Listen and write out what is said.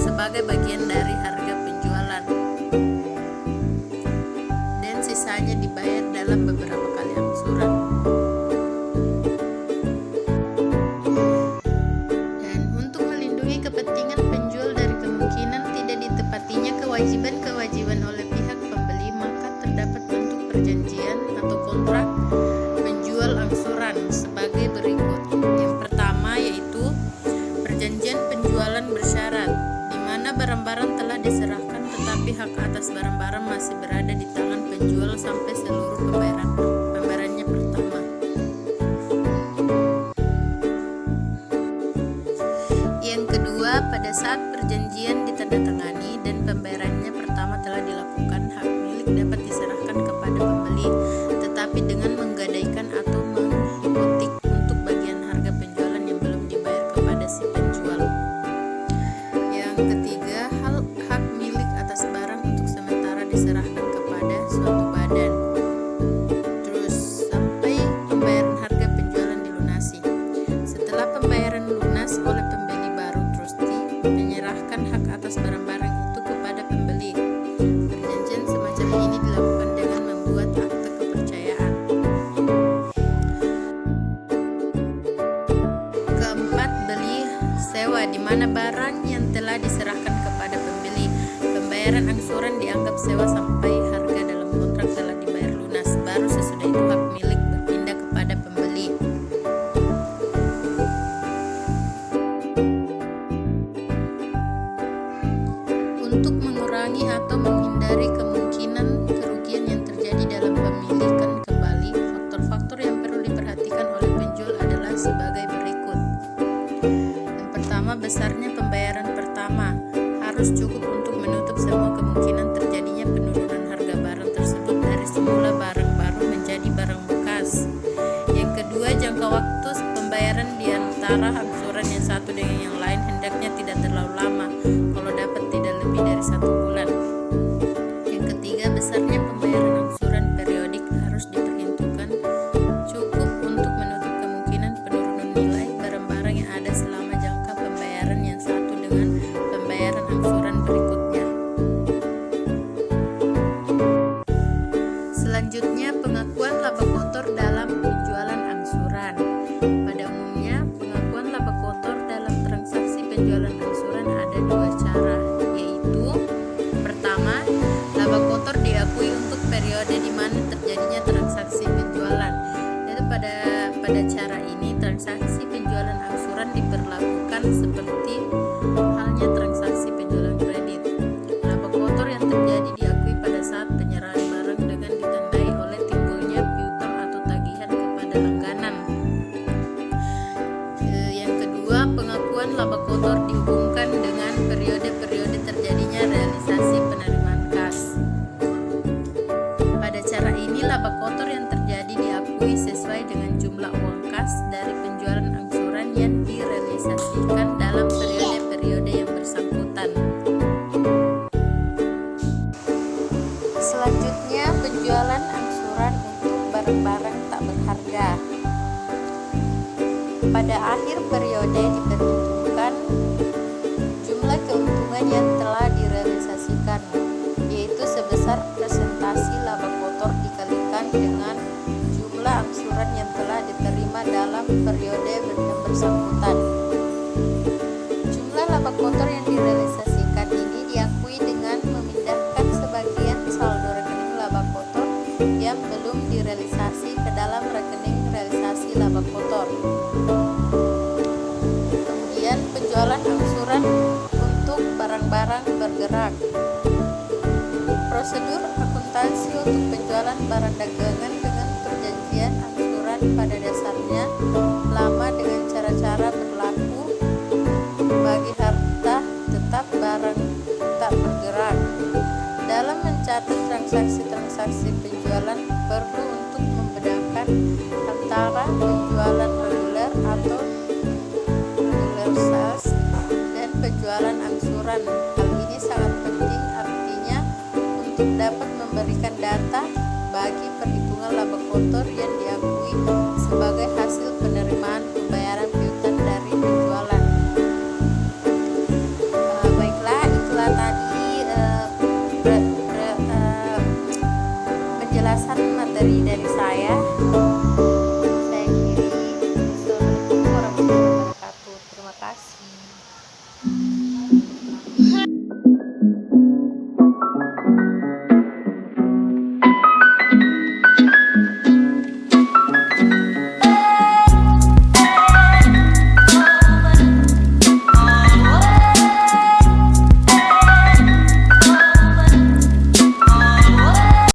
sebagai bagian dari harga penjualan, dan sisanya dibayar dalam beberapa kali angsuran. Dan untuk melindungi kepentingan penjual dari kemungkinan tidak ditepatinya kewajiban-kewajiban oleh pihak pembeli, maka terdapat bentuk perjanjian atau kontrak penjual angsuran sebagai berikut. Yang pertama yaitu perjanjian penjualan bersyarat, di mana barang-barang telah diserahkan tetapi hak atas barang-barang masih berada di tangan penjual sampai seluruh pembayarannya pertama. Yang kedua, pada saat perjanjian ditandatangani dan pembayarannya pertama telah dilakukan, hak milik dapat diserahkan kepada pembeli, tetapi dengan menggadaikan atau menghipotek untuk bagian harga penjualan yang belum dibayar kepada si penjual. Yang ketiga, hak milik atas barang untuk sementara diserahkan kepada suatu badan, terus sampai pembayaran harga penjualan dilunasi. Setelah pembayaran lunas oleh pembeli, baru trustee menyerahkan hak atas barang-barang itu kepada pembeli. Perjanjian semacam ini dilakukan dengan membuat akte kepercayaan. Keempat, beli sewa, di mana barang yang telah diserahkan kepada pembeli. Pembayaran angsuran dianggap sewa sampai harga dalam kontrak telah dibayar lunas, baru sesudah itu hak milik berpindah kepada pembeli. Untuk mengurangi atau menghindari kemungkinan kerugian yang terjadi dalam pemilikan kembali, faktor-faktor yang perlu diperhatikan oleh penjual adalah sebagai berikut. Yang pertama, besarnya pembayaran pertama harus cukup untuk menutup semua kemungkinan terjadinya penurunan harga barang tersebut dari semula barang baru menjadi barang bekas. Yang kedua, jangka waktu pembayaran di antara angsuran yang satu dengan yang lain hendaknya tidak terlalu lama, kalau dapat tidak lebih dari 1 bulan. Yang ketiga, besarnya pembayaran angsuran periodik harus diperhitungkan cukup untuk menutup kemungkinan penurunan nilai barang-barang yang ada selama jangka pembayaran yang satu dengan pembayaran angsuran berikutnya. Selanjutnya, pengakuan laba kotor dalam penjualan angsuran. Pada umumnya, pengakuan laba kotor dalam transaksi penjualan angsuran ada 2 cara, yaitu pertama, laba kotor diakui untuk periode di mana terjadinya transaksi penjualan. Yaitu pada cara ini transaksi penjualan angsuran diperlakukan seperti halnya transaksi penjualan kredit. Laba kotor yang terjadi diakui pada saat penyerahan barang dengan ditandai oleh timbulnya piutang atau tagihan kepada langganan. Yang kedua, pengakuan laba kotor dihubungkan dengan periode-periode terjadinya realisasi penerimaan kas. Pada cara ini, laba kotor yang terjadi diakui sesuai dengan jumlah uang kas dari penjualan angsuran yang direalisasikan dalam periode-periode yang bersangkutan. Selanjutnya, penjualan angsuran untuk barang-barang tak berharga. Pada akhir periode diperhitungkan jumlah keuntungan yang telah direalisasikan, yaitu sebesar presentasi laba kotor dikalikan dengan jumlah angsuran yang telah diterima dalam periode yang bersangkutan. Jumlah laba kotor yang direalisasikan ini diakui dengan memindahkan sebagian saldo rekening laba kotor yang belum direalisasi ke dalam rekening realisasi laba kotor. Kemudian, penjualan angsuran untuk barang-barang bergerak. Prosedur akuntansi untuk penjualan barang dagangan dengan perjanjian angsuran pada dasarnya sama dengan cara-cara berlaku bagi harta tetap barang tak bergerak. Dalam mencatat transaksi-transaksi penjualan, perlu untuk membedakan antara penjualan reguler atau regular sales dan penjualan angsuran. Hal ini sangat penting, artinya untuk dapat memberikan data bagi perhitungan laba kotor yang diakui sebagai hasil